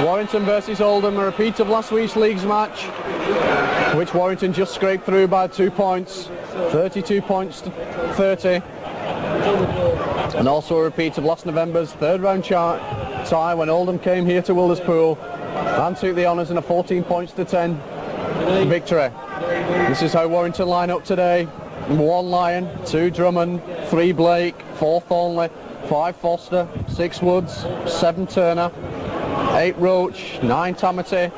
Warrington versus Oldham, a repeat of last week's league's match, which Warrington just scraped through by 2 points, 32 points to 30. And also a repeat of last November's third round tie when Oldham came here to Wilderspool and took the honours in a 14 points to 10 victory. This is how Warrington line up today. 1 Lyon, 2 Drummond, 3 Blake, 4 Thornley, 5 Foster, 6 Woods, 7 Turner, 8 Roach, 9 Tamati,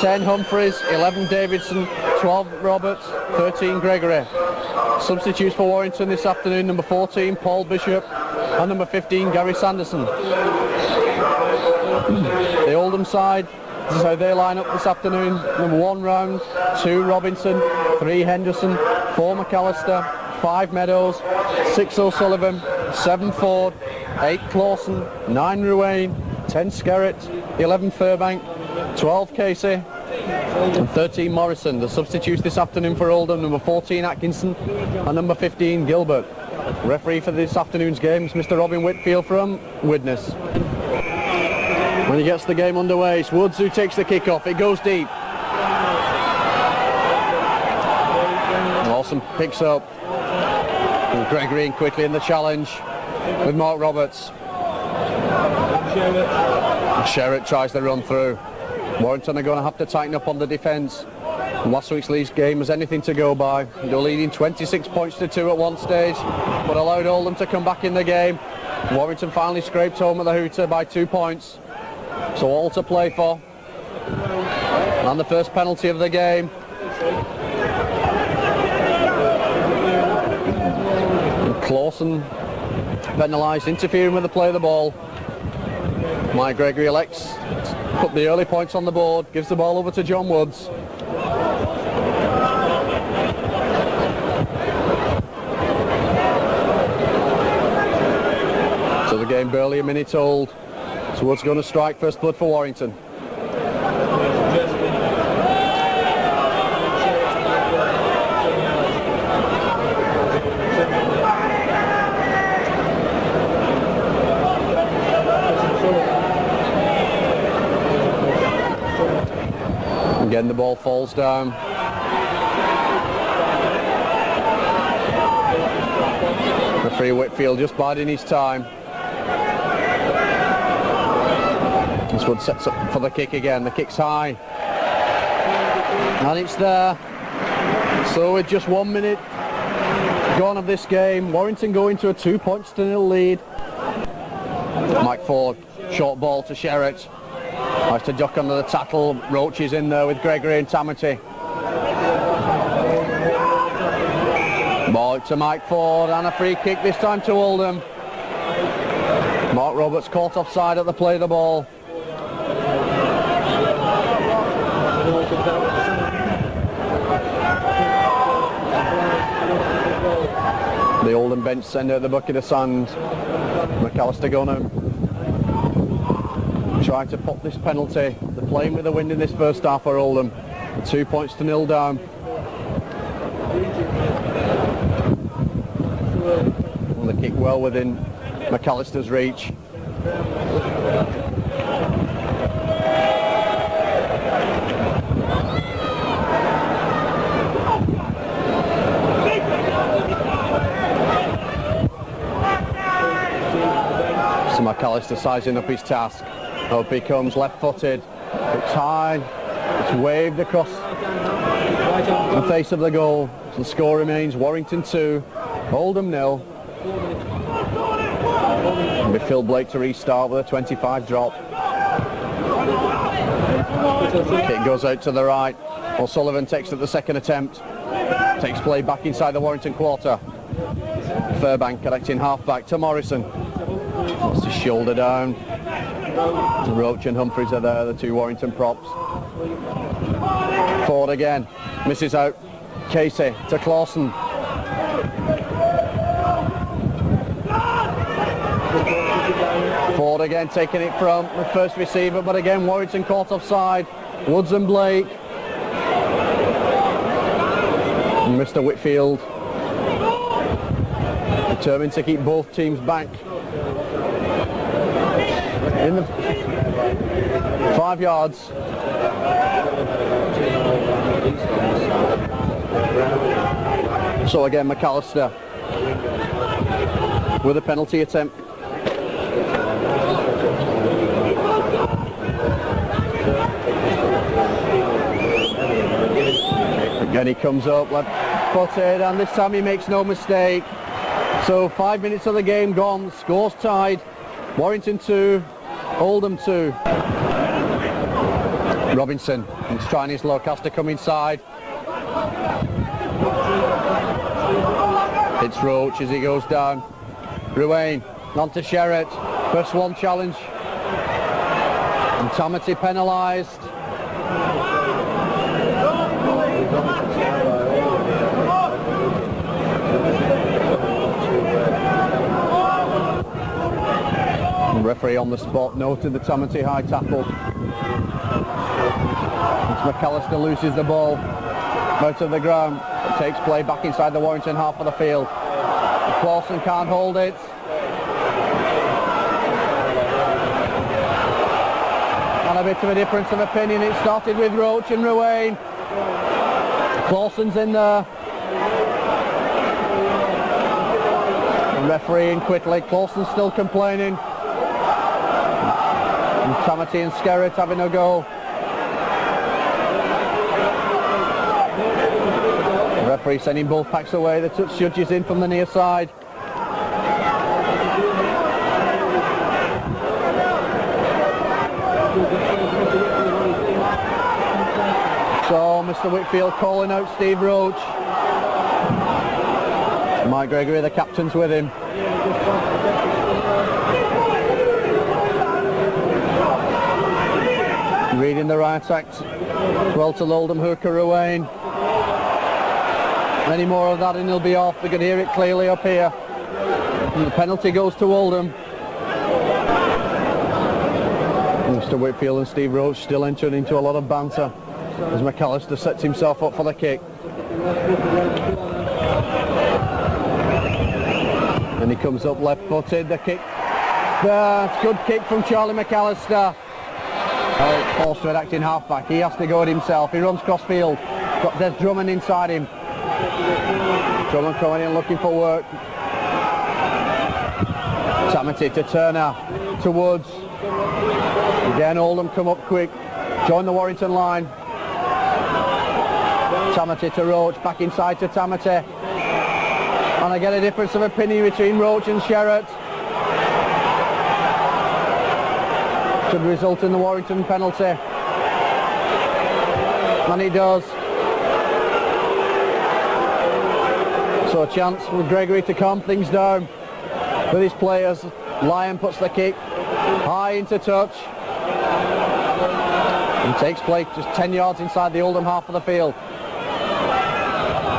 10 Humphreys, 11 Davidson, 12 Roberts, 13 Gregory. Substitutes for Warrington this afternoon: number 14 Paul Bishop and number 15 Gary Sanderson. The Oldham side, this is how they line up this afternoon: number 1 Round, 2 Robinson, 3 Henderson, 4 McAllister, 5 Meadows, 6 O'Sullivan, 7 Ford, 8 Clawson, 9 Ruane, 10 Skerritt, 11 Furbank, 12 Casey and 13 Morrison. The substitutes this afternoon for Oldham: number 14 Atkinson and number 15 Gilbert. Referee for this afternoon's game is Mr. Robin Whitfield from Widnes. When he gets the game underway, it's Woods who takes the kick off. It goes deep. Lawson picks up. And Gregory in quickly in the challenge with Mark Roberts. Sherritt tries to run through. Warrington are going to have to tighten up on the defence. Last week's league game was anything to go by. They were leading 26 points to 2 at one stage, but allowed Oldham to come back in the game. Warrington finally scraped home at the Hooter by 2 points. So all to play for. And the first penalty of the game. Clawson penalised, interfering with the play of the ball. Mike Gregory elects to put the early points on the board, gives the ball over to John Woods. So the game barely a minute old. So Woods going to strike first blood for Warrington. Again, the ball falls down. Referee Whitfield just biding his time. This one sets up for the kick again. The kick's high. And it's there. So with just 1 minute gone of this game, Warrington go into a 2 points to 0 lead. Mike Ford, short ball to Sherritt. Has to duck under the tackle. Roach is in there with Gregory and Tamati. Ball to Mike Ford and a free kick this time to Oldham. Mark Roberts caught offside at the play of the ball. The Oldham bench send out the bucket of sand. McAllister going to try to pop this penalty. They're playing with the wind in this first half for Oldham. 2 points to 0 down. And the kick well within McAllister's reach. So McAllister sizing up his task. Hope he comes left-footed. It's high. It's waved across the face of the goal. So the score remains Warrington 2, Oldham 0. It'll be Phil Blake to restart with a 25 drop. Kick goes out to the right. O'Sullivan takes it the second attempt. Takes play back inside the Warrington quarter. Furbank connecting half-back to Morrison. Wants his shoulder down. Roach and Humphreys are there, the 2 Warrington props. Ford again, misses out. Casey to Clawson. Ford again taking it from the first receiver, but again Warrington caught offside. Woods and Blake. And Mr. Whitfield determined to keep both teams back. 5 yards. So again, McAllister with a penalty attempt. Again he comes up left-footed, and this time he makes no mistake. So 5 minutes of the game gone, scores tied. Warrington 2, Oldham 2. Robinson, he's trying his luck, has to come inside. It's Roach as he goes down. Ruane, on to Sherratt. First one challenge. And Tamati penalised. The referee on the spot noted the Tamati high tackle. McAllister loses the ball out of the ground. It takes play back inside the Warrington half of the field. Clausen can't hold it. And a bit of a difference of opinion. It started with Roach and Ruane. Clausen's in there. And refereeing quickly. Clausen's still complaining. And Tamati and Skerritt having a go. The referee sending both packs away. The touch judges in from the near side. So Mr. Whitfield calling out Steve Roach. Mike Gregory, the captain's with him. Reading the right act well to Oldham hooker Ruane. Any more of that and he'll be off. We can hear it clearly up here. And the penalty goes to Oldham. Mr. Whitfield and Steve Roach still entering into a lot of banter as McAllister sets himself up for the kick. And he comes up left-footed. The kick. Good kick from Charlie McAllister. Forster acting half-back. He has to go at himself. He runs cross-field. There's Drummond inside him. Drummond coming in looking for work. Tamati to Turner. To Woods. Again, Oldham come up quick. Join the Warrington line. Tamati to Roach. Back inside to Tamati. And I get a difference of opinion between Roach and Sherratt. Should result in the Warrington penalty. And he does. So a chance for Gregory to calm things down with his players. Lyon puts the kick high into touch. And takes play just 10 yards inside the Oldham half of the field.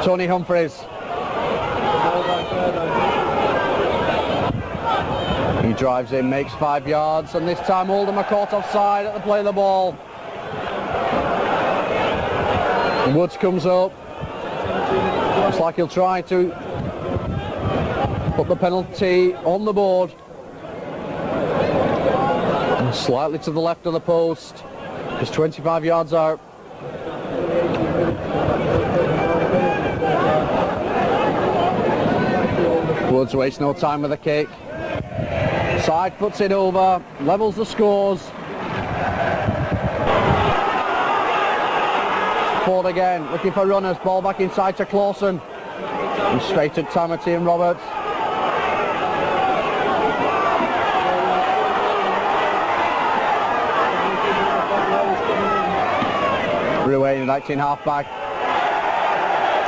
Tony Humphreys. He drives in, makes 5 yards, and this time Oldham are caught offside at the play of the ball. Woods comes up. Looks like he'll try to put the penalty on the board. And slightly to the left of the post, just 25 yards out. Woods wastes no time with the kick. Side puts it over, levels the scores. Ford again, looking for runners, ball back inside to Clausen. And straight at Tamati and Roberts. Ruane acting half-back.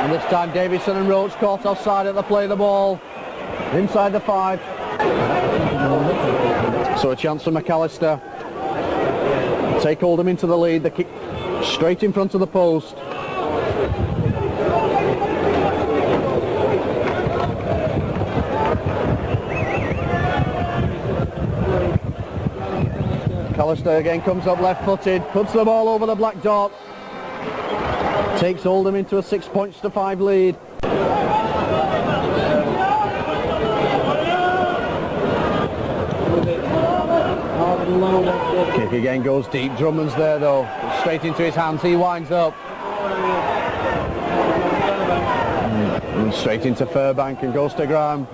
And this time Davison and Roach caught offside at the play of the ball. Inside the 5. So a chance for McAllister. Take Oldham into the lead. The kick straight in front of the post. McAllister again comes up left-footed, puts the ball over the black dot. Takes Oldham into a 6-5 lead. Kick again goes deep. Drummond's there though, straight into his hands. He winds up. And straight into Furbank and goes to ground.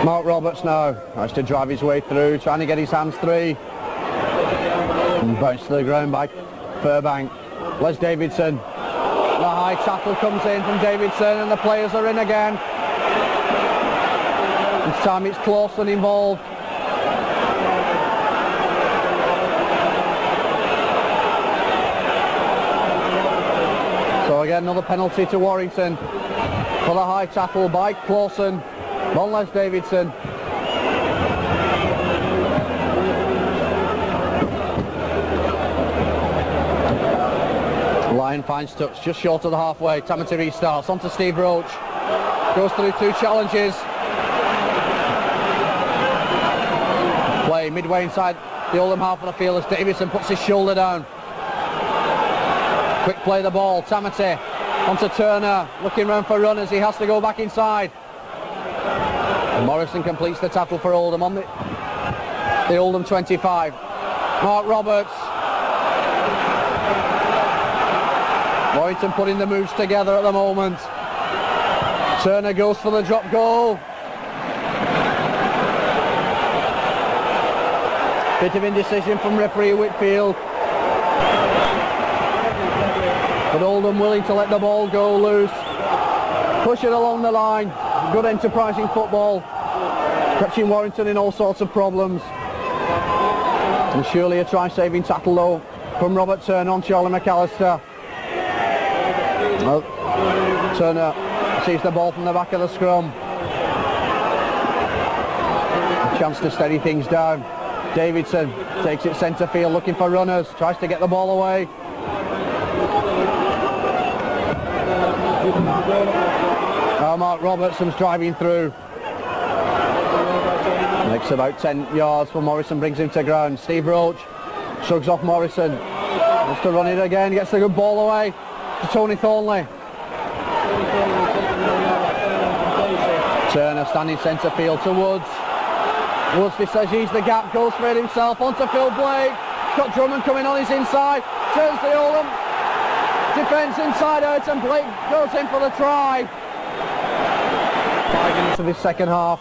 Mark Roberts now has to drive his way through, trying to get his hands free. And bounced to the ground by Furbank. Les Davidson. The high tackle comes in from Davidson and the players are in again. This time it's Clawson involved. So again another penalty to Warrington for the high tackle by Clawson on Les Davidson. Lyon finds touch just short of the halfway. Tamati restarts onto Steve Roach. Goes through two challenges. Play midway inside the Oldham half of the field as Davidson puts his shoulder down. Quick play the ball. Tamati onto Turner. Looking round for runners. He has to go back inside. And Morrison completes the tackle for Oldham on the Oldham 25. Mark Roberts. Warrington putting the moves together at the moment. Turner goes for the drop goal. Bit of indecision from referee Whitfield. But Oldham willing to let the ball go loose. Push it along the line. Good enterprising football. Catching Warrington in all sorts of problems. And surely a try-saving tackle though from Robert Turner on Charlie McAllister. Well, Turner sees the ball from the back of the scrum. A chance to steady things down. Davidson takes it centre field looking for runners. Tries to get the ball away. Now Mark Robertson's driving through. Makes about 10 yards for Morrison, brings him to ground. Steve Roach shrugs off Morrison. Wants to run it again, gets the good ball away to Tony Thornley. Turner standing centre field to Woods. Woods decides the gap, goes for it himself onto Phil Blake. Got Drummond coming on his inside. Turns the Oldham defence inside out and Blake goes in for the try. 5 minutes of this second half.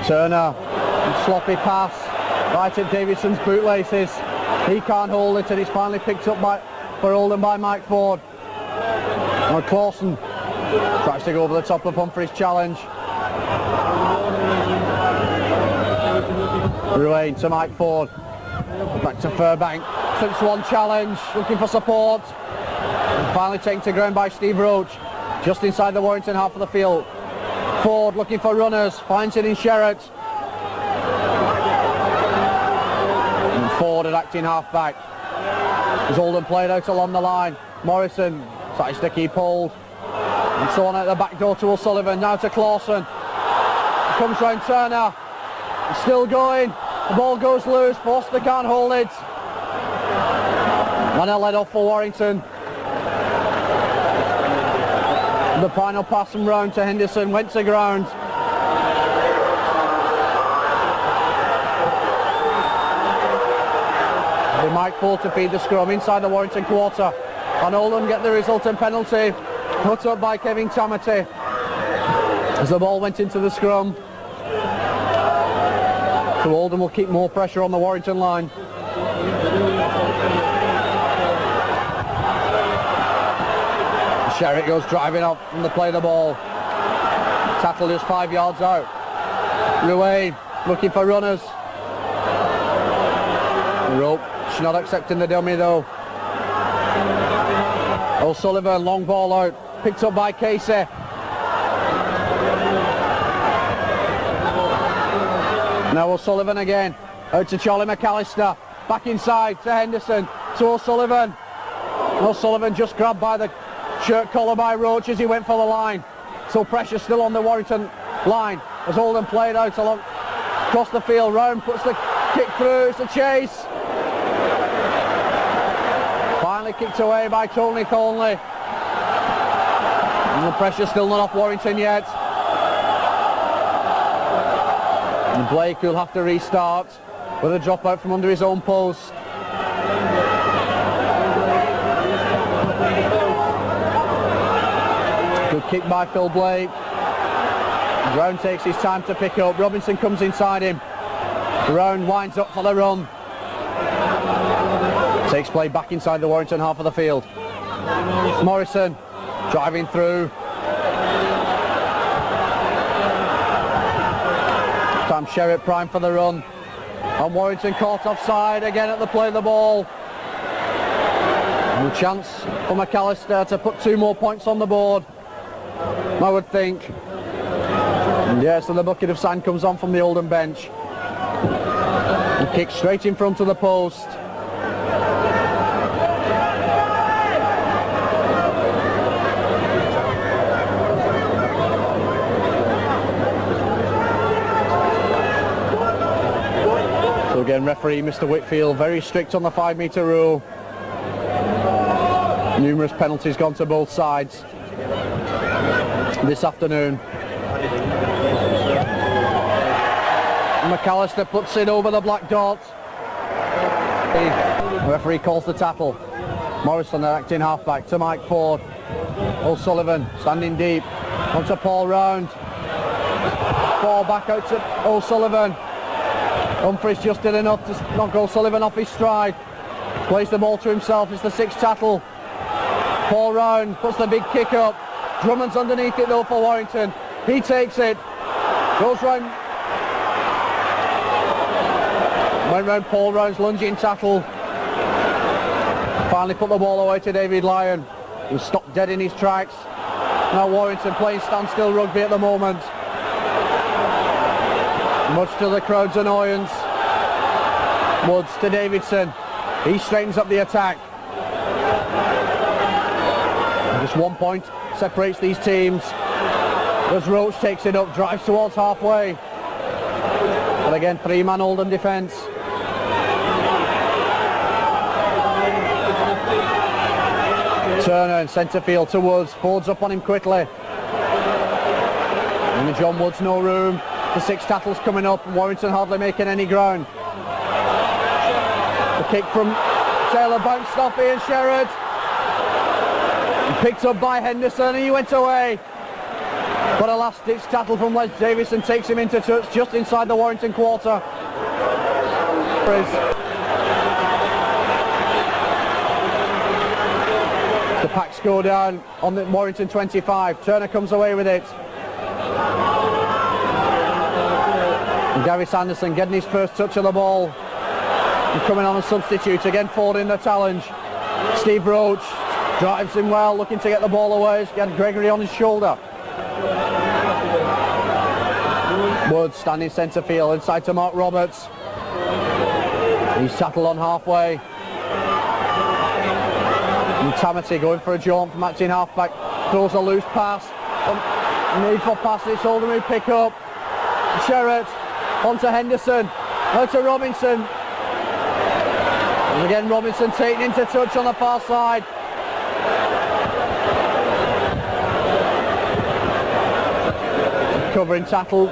Turner, sloppy pass right at Davidson's bootlaces. He can't hold it and it's finally picked up for Oldham by Mike Ford. Now Clawson tries to go over the top of Humphrey's challenge. Ruane to Mike Ford. Back to Furbank. Since one challenge, looking for support. And finally taken to ground by Steve Roach. Just inside the Warrington half of the field. Ford looking for runners, finds it in Sherratt. And Ford at acting half back. As Oldham played out along the line. Morrison tries to keep hold. And so on at the back door to O'Sullivan, now to Clawson. Comes round Turner. He's still going. The ball goes loose. Forster can't hold it. And a let off for Warrington. The final pass from round to Henderson went to ground. The Mike Ford to feed the scrum inside the Warrington quarter. And Oldham get the resultant penalty. Put up by Kevin Tamati. As the ball went into the scrum. So Oldham will keep more pressure on the Warrington line. Sherratt goes driving up from the play of the ball. Tackle just 5 yards out. Ruane looking for runners. Rope, she's not accepting the dummy though. O'Sullivan, long ball out. Picked up by Casey. Now O'Sullivan again. Out to Charlie McAllister. Back inside to Henderson. To O'Sullivan. O'Sullivan just grabbed by the shirt collar by Roach as he went for the line. So pressure still on the Warrington line as Oldham played out along across the field. Round puts the kick through. It's a chase. Finally kicked away by Tony Thornley. And the pressure still not off Warrington yet. And Blake will have to restart with a drop out from under his own post. Good kick by Phil Blake. Brown takes his time to pick up. Robinson comes inside him. Brown winds up for the run. Takes play back inside the Warrington half of the field. Morrison driving through. Sam Sherritt prime for the run. And Warrington caught offside again at the play of the ball. And a chance for McAllister to put 2 more points on the board, I would think. And yeah, so the bucket of sand comes on from the Oldham bench. And kicks straight in front of the post. So again, referee Mr. Whitfield very strict on the 5-metre rule. Numerous penalties gone to both sides this afternoon. McAllister puts it over the black dot. The referee calls the tackle. Morrison, the acting halfback, to Mike Ford. O'Sullivan standing deep. Onto Paul Round. Ball back out to O'Sullivan. Humphries just did enough to knock O'Sullivan off his stride. Plays the ball to himself. It's the 6th tackle. Paul Round puts the big kick up. Drummond's underneath it though for Warrington. He takes it. Goes round. Went round Paul Round's lunging tackle. Finally put the ball away to David Lyon, who stopped dead in his tracks. Now Warrington playing standstill rugby at the moment, much to the crowd's annoyance. Woods to Davidson. He straightens up the attack. Just 1 point separates these teams. As Roach takes it up, drives towards halfway. But again, 3-man Oldham defence. Turner in centre field to Woods. Ford's up on him quickly. And John Woods no room. The 6 tackles coming up and Warrington hardly making any ground. The kick from Taylor bounced off Ian Sherritt. Picked up by Henderson and he went away. But a last-ditch tackle from Les Davison takes him into touch just inside the Warrington quarter. The packs go down on the Warrington 25. Turner comes away with it. And Gary Sanderson getting his first touch of the ball. And coming on a substitute. Again Ford in the challenge. Steve Roach drives him well, looking to get the ball away. He's got Gregory on his shoulder. Woods standing centre field, inside to Mark Roberts. He's tackled on halfway. And Tamati going for a jaunt from acting halfback. Throws a loose pass. Need for passes, Oldham who pick up. Sherritt onto Henderson. Out to Robinson. And again Robinson taken into touch on the far side. Covering tackle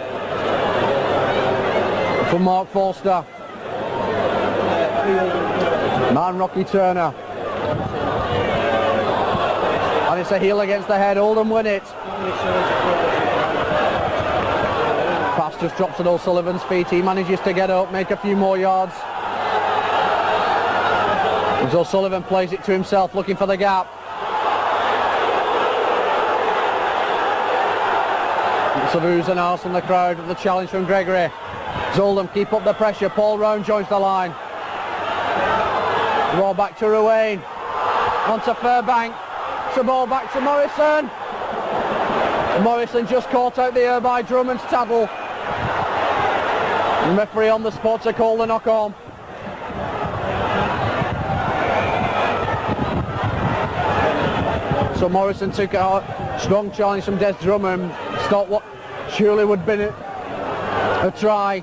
from Mark Forster. Man Rocky Turner. And it's a heel against the head. Oldham win it. Pass just drops at O'Sullivan's feet. He manages to get up, make a few more yards. As O'Sullivan plays it to himself, looking for the gap. Of oohs and ahs from the crowd with the challenge from Gregory. Oldham keep up the pressure. Paul Round joins the line. Ball back to Ruane. Onto Fairbank. The ball back to Morrison. Morrison just caught out the air by Drummond's tackle. The referee on the spot to call the knock on. So Morrison took a strong challenge from Des Drummond. Stopped what surely would have been a try.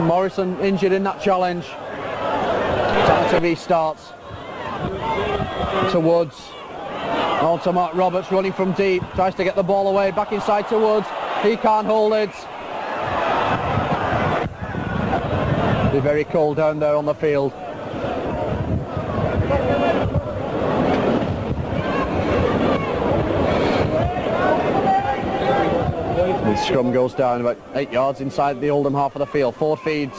Morrison injured in that challenge. Time to restarts. To Woods. On to Mark Roberts running from deep. Tries to get the ball away. Back inside to Woods. He can't hold it. Be very cold down there on the field. The scrum goes down about 8 yards inside the Oldham half of the field. Ford feeds,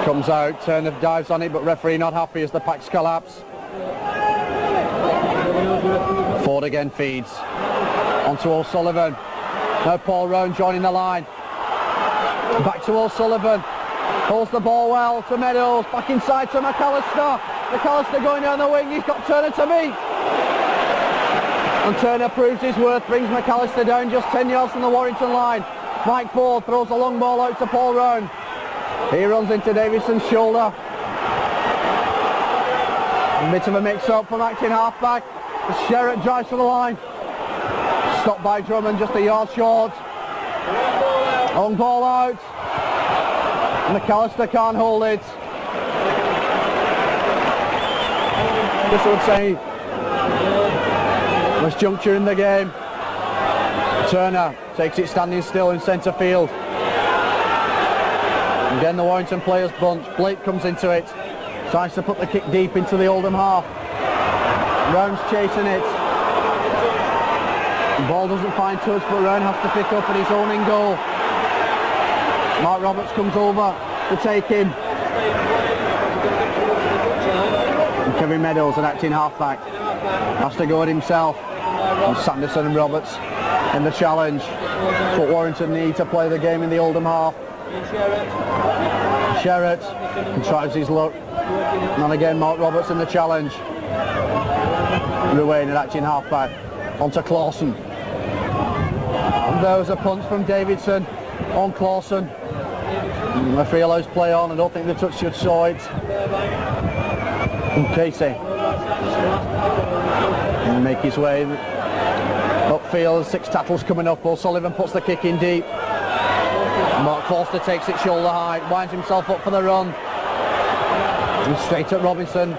comes out, Turner dives on it, but referee not happy as the packs collapse. Ford again feeds onto O'Sullivan. Now Paul Rowan joining the line. Back to O'Sullivan. Holds the ball well to Meadows. Back inside to McAllister. McAllister going down the wing. He's got Turner to meet. And Turner proves his worth. Brings McAllister down just 10 yards from the Warrington line. Mike Ford throws a long ball out to Paul Rowan. He runs into Davidson's shoulder. A bit of a mix-up from acting half-back. Sherratt drives to the line. Stopped by Drummond just a yard short. Long ball out. McAllister can't hold it. This would say last juncture in the game. Turner takes it standing still in centre field. Again the Warrington players bunch. Blake comes into it. Tries to put the kick deep into the Oldham half. Rowan's chasing it. The ball doesn't find touch, but Rowan has to pick up and he's own in goal. Mark Roberts comes over to take him. And Kevin Meadows, an acting halfback, has to go at himself. And Sanderson and Roberts in the challenge. But Warrington need to play the game in the Oldham half. Sherratt contrives his luck. And again Mark Roberts in the challenge. Ruane, an acting halfback, onto Clawson. And there was a punch from Davidson on Clawson. Referee allows play on. I don't think the touch should show it. And Casey and make his way upfield. 6 tackles coming up. O'Sullivan puts the kick in deep. Mark Forster takes it shoulder high, winds himself up for the run. And straight at Robinson.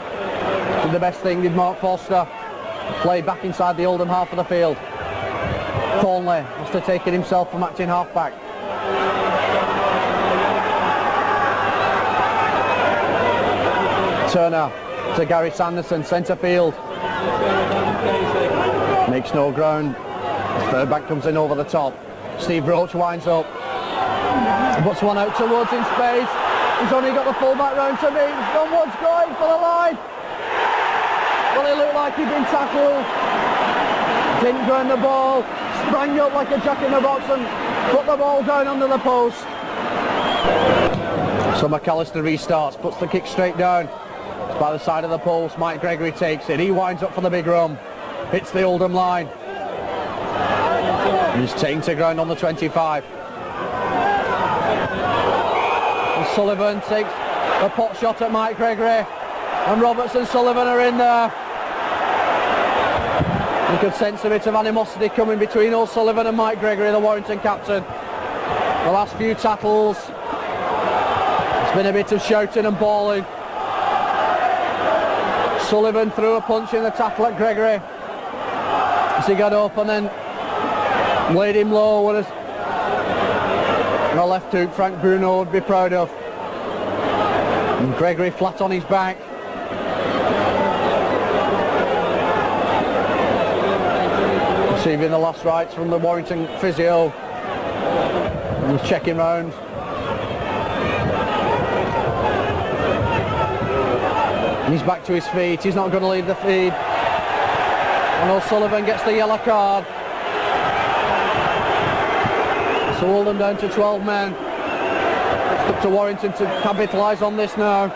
Did the best thing, did Mark Forster. Play back inside the Oldham half of the field. Thornley has to take it himself from acting halfback. Turner to Gary Sanderson, centre field. Makes no ground. Third back comes in over the top. Steve Roach winds up. Puts one out to Woods in space. He's only got the full back round to meet. John Woods going for the line. Well, he looked like he'd been tackled. Didn't ground the ball. Sprang up like a jack in the box and put the ball down under the post. So McAllister restarts, puts the kick straight down. It's by the side of the post. Mike Gregory takes it. He winds up for the big run. Hits the Oldham line. He's taken to ground on the 25. And Sullivan takes a pot shot at Mike Gregory. And Roberts and Sullivan are in there. You could sense a bit of animosity coming between O'Sullivan and Mike Gregory, the Warrington captain. The last few tackles, it's been a bit of shouting and bawling. Sullivan threw a punch in the tackle at Gregory as he got up and then laid him low with a left hook Frank Bruno would be proud of. And Gregory flat on his back. Receiving the last rites from the Warrington physio. And he's checking round. And he's back to his feet. He's not going to leave the feed. And O'Sullivan gets the yellow card. So Oldham down to 12 men. It's up to Warrington to capitalise on this now.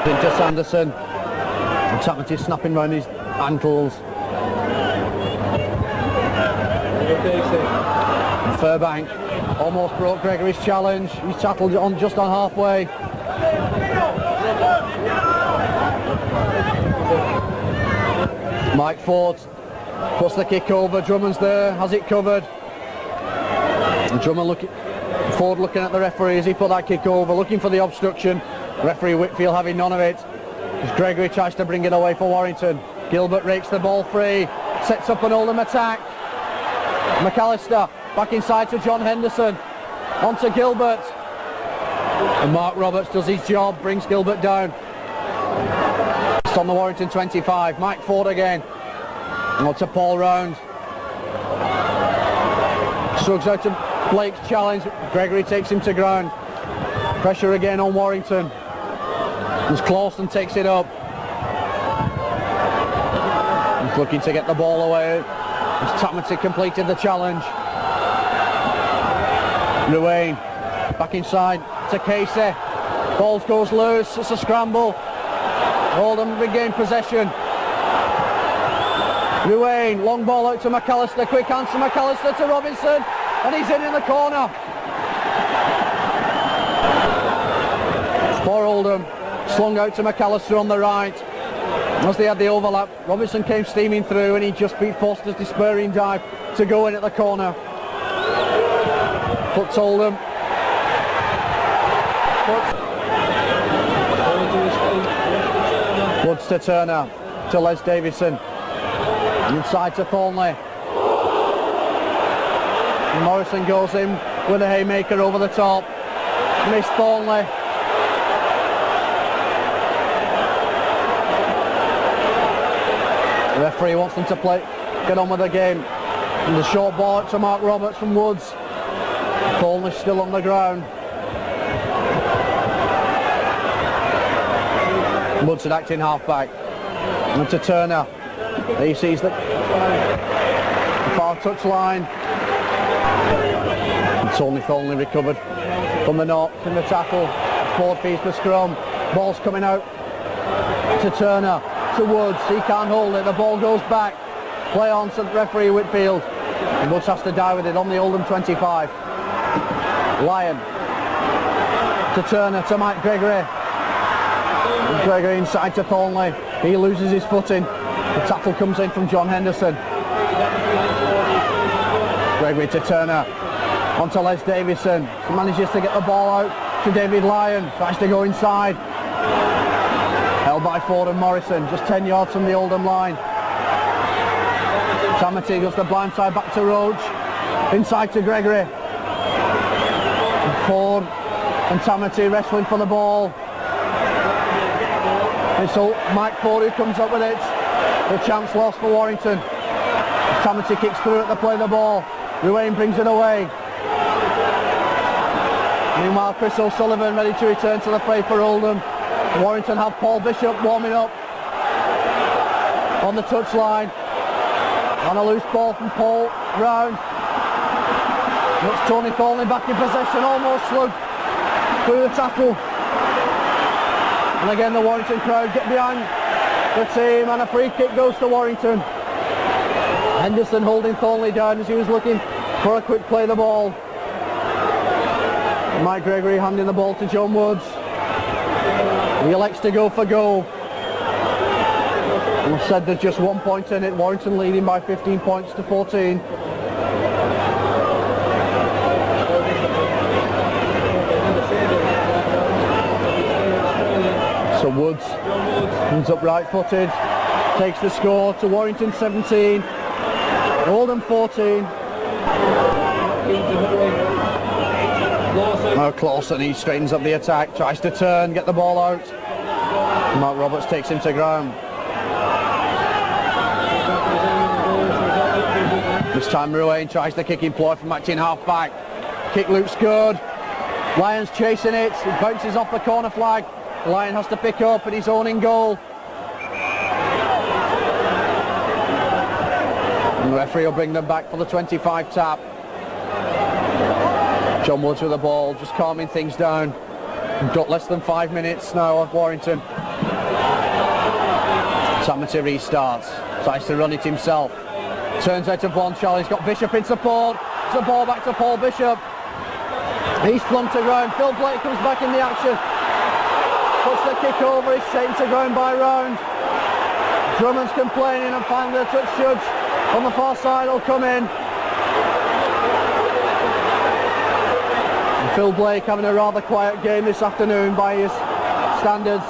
Into Sanderson. And Tapperty snapping round his ankles. And Furbank almost broke Gregory's challenge. He's tackled on just on halfway. Mike Ford puts the kick over. Drummond's there, has it covered. And Ford looking at the referee as he put that kick over, looking for the obstruction. Referee Whitfield having none of it. As Gregory tries to bring it away for Warrington. Gilbert rakes the ball free, sets up an Oldham attack. McAllister back inside to John Henderson. On to Gilbert. And Mark Roberts does his job, brings Gilbert down. It's on the Warrington 25. Mike Ford again. On to Paul Round. Shrugs out to Blake's challenge. Gregory takes him to ground. Pressure again on Warrington. As Clawson takes it up. He's looking to get the ball away. As Tamati completed the challenge. Ruane back inside to Casey. Ball goes loose. It's a scramble. Oldham regain possession. Ruane, long ball out to McAllister. Quick answer, McAllister to Robinson. And he's in the corner. For Oldham. Slung out to McAllister on the right. As they had the overlap, Robinson came steaming through and he just beat Foster's despairing dive to go in at the corner. Puts Oldham. Woods to Turner, to Les Davison. Inside to Thornley. Morrison goes in with a haymaker over the top. Missed Thornley. The referee wants them to get on with the game. And the short ball to Mark Roberts from Woods. Thornley still on the ground. Woods at acting half-back. And to Turner. He sees the far touch line. And Tony Thornley recovered from the knock in the tackle. Forward piece for scrum. Ball's coming out to Turner. To Woods. He can't hold it. The ball goes back. Play on to referee Whitfield. And Woods has to die with it on the Oldham 25. Lyon to Turner to Mike Gregory. Gregory inside to Thornley. He loses his footing. The tackle comes in from John Henderson. Gregory to Turner. On to Les Davison. He manages to get the ball out to David Lyon. Tries to go inside. Held by Ford and Morrison. Just 10 yards from the Oldham line. Tamati goes the blind side back to Roach. Inside to Gregory. Ford and Tamati wrestling for the ball. It's Mike Ford who comes up with it. The chance lost for Warrington. Tamati kicks through at the play of the ball. Ruane brings it away. Meanwhile, Chris O'Sullivan ready to return to the fray for Oldham. Warrington have Paul Bishop warming up on the touchline. On a loose ball from Paul Round. Looks Tony Thornley back in possession, almost slugged through the tackle. And again the Warrington crowd get behind the team and a free kick goes to Warrington. Henderson holding Thornley down as he was looking for a quick play of the ball. Mike Gregory handing the ball to John Woods. He elects to go for goal. And said there's just 1 point in it. Warrington leading by 15 points to 14. So Woods comes up right-footed, takes the score to Warrington 17, Oldham 14. Now Clawson, he straightens up the attack, tries to turn, get the ball out. Mark Roberts takes him to ground. This time Ruane tries the kick employ from acting half-back. Kick loops good. Lyon's chasing it, it bounces off the corner flag. Lyon has to pick up and he's owning goal. And the referee will bring them back for the 25 tap. John Woods with the ball, just calming things down. We've got less than 5 minutes now of Warrington. Tamati restarts, tries to run it himself. Turns out to Blanchard, he's got Bishop in support. It's the ball back to Paul Bishop. He's flung to ground, Phil Blake comes back in the action. Puts the kick over, he's taken to ground by Round. Drummond's complaining and finally the touch judge on the far side will come in. And Phil Blake having a rather quiet game this afternoon by his standards.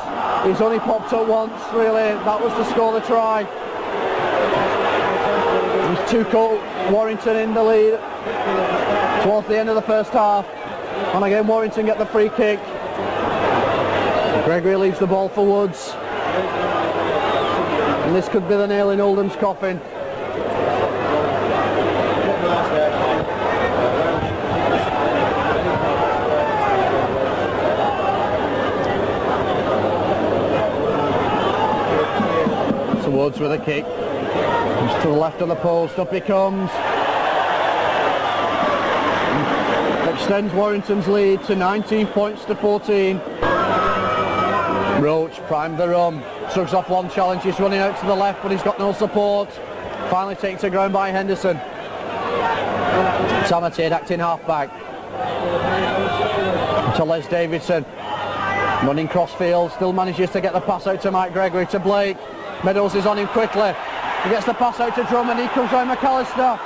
He's only popped up once, really, that was to score the try. There's two Warrington in the lead towards the end of the first half. And again Warrington get the free kick. Gregory leaves the ball for Woods. And this could be the nail in Oldham's coffin. So Woods with a kick. Comes to the left of the post, up he comes. Extends Warrington's lead to 19 points to 14. Roach primed the run, shrugs off one challenge, he's running out to the left but he's got no support. Finally taken to ground by Henderson. Tamatid acting half-back. To Les Davidson. Running cross-field, still manages to get the pass out to Mike Gregory, to Blake. Meadows is on him quickly. He gets the pass out to Drummond, he comes round McAllister.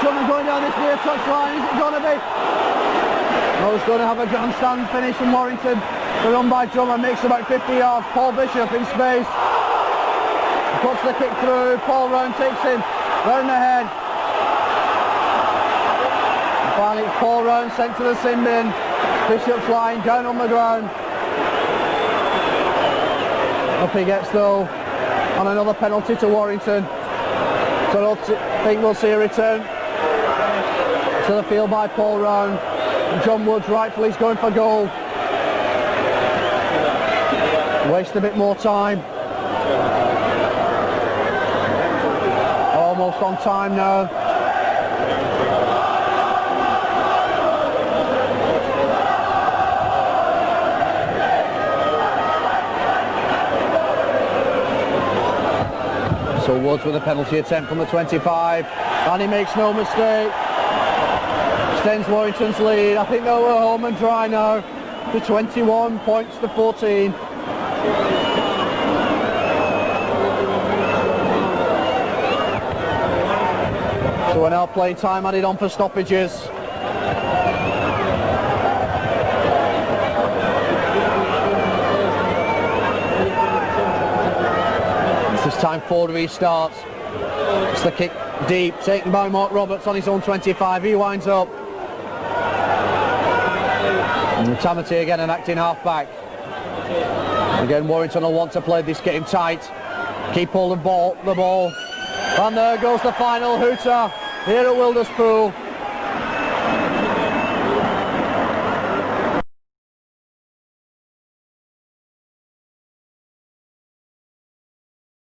Drummond going down this near touchline, is it going to be? No, he's going to have a grandstand finish from Warrington. The run by Drummond makes about 50 yards. Paul Bishop in space. He puts the kick through. Paul Round takes him round the head. And finally it's Paul Round sent to the sin bin. Bishop's lying down on the ground. Up he gets though on another penalty to Warrington. So I don't think we'll see a return to the field by Paul Round. And John Woods rightfully is going for goal. Waste a bit more time. Almost on time now. So Woods with a penalty attempt from the 25, and he makes no mistake. Extends Warrington's lead. I think they're home and dry now to 21 points to 14. So we're now playing time added on for stoppages. This time Ford restarts. It's the kick deep, taken by Mark Roberts on his own 25. He winds up. And Tamati again, an acting half-back. Again, Warrington will want to play this game tight. Keep hold of the ball. And there goes the final hooter here at Wilderspool.